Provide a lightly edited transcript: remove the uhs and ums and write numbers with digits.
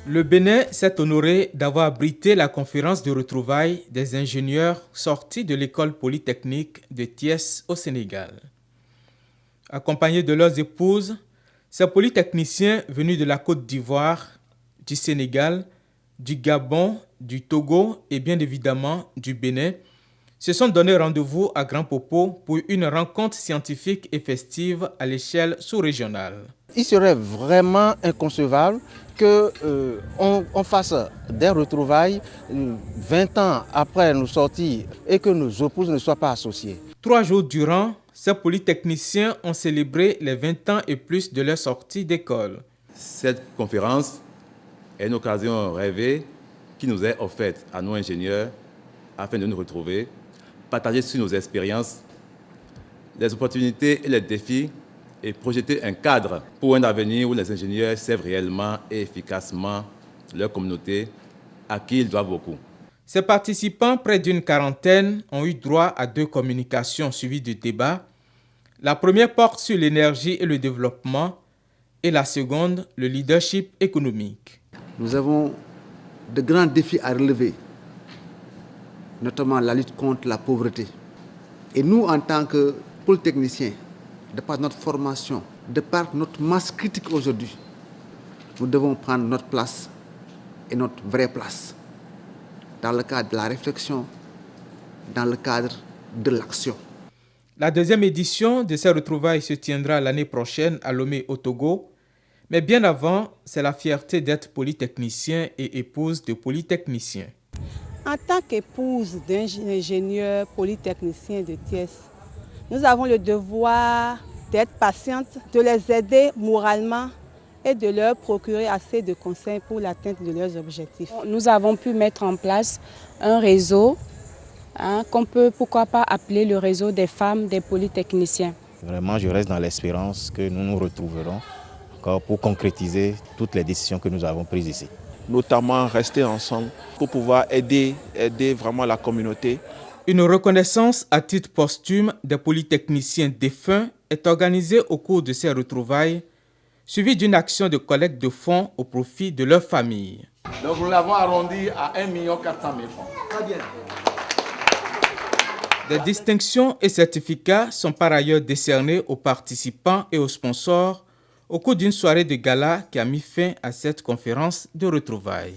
Le Bénin s'est honoré d'avoir abrité la conférence de retrouvailles des ingénieurs sortis de l'école polytechnique de Thiès au Sénégal. Accompagnés de leurs épouses, ces polytechniciens venus de la Côte d'Ivoire, du Sénégal, du Gabon, du Togo et bien évidemment du Bénin se sont donné rendez-vous à Grand Popo pour une rencontre scientifique et festive à l'échelle sous-régionale. Il serait vraiment inconcevable qu'on fasse des retrouvailles 20 ans après nos sorties et que nos épouses ne soient pas associées. 3 jours durant, ces polytechniciens ont célébré les 20 ans et plus de leur sortie d'école. Cette conférence est une occasion rêvée qui nous est offerte à nos ingénieurs afin de nous retrouver, partager sur nos expériences, les opportunités et les défis et projeter un cadre pour un avenir où les ingénieurs servent réellement et efficacement leur communauté à qui ils doivent beaucoup. Ces participants, près d'une quarantaine, ont eu droit à 2 communications suivies de débats. La première porte sur l'énergie et le développement et la seconde, le leadership économique. Nous avons de grands défis à relever, notamment la lutte contre la pauvreté. Et nous, en tant que polytechniciens, de par notre formation, de par notre masse critique aujourd'hui, nous devons prendre notre place et notre vraie place dans le cadre de la réflexion, dans le cadre de l'action. La deuxième édition de ces retrouvailles se tiendra l'année prochaine à Lomé au Togo. Mais bien avant, c'est la fierté d'être polytechnicien et épouse de polytechniciens. En tant qu'épouse d'ingénieur polytechnicien de Thiès, nous avons le devoir d'être patiente, de les aider moralement et de leur procurer assez de conseils pour l'atteinte de leurs objectifs. Nous avons pu mettre en place un réseau qu'on peut, pourquoi pas, appeler le réseau des femmes des polytechniciens. Vraiment, je reste dans l'espérance que nous nous retrouverons encore pour concrétiser toutes les décisions que nous avons prises ici. Notamment rester ensemble pour pouvoir aider vraiment la communauté. Une reconnaissance à titre posthume des polytechniciens défunts est organisée au cours de ces retrouvailles, suivie d'une action de collecte de fonds au profit de leur famille. Donc nous l'avons arrondi à 1 400 000 francs. Très bien. Des distinctions et certificats sont par ailleurs décernés aux participants et aux sponsors au cours d'une soirée de gala qui a mis fin à cette conférence de retrouvailles.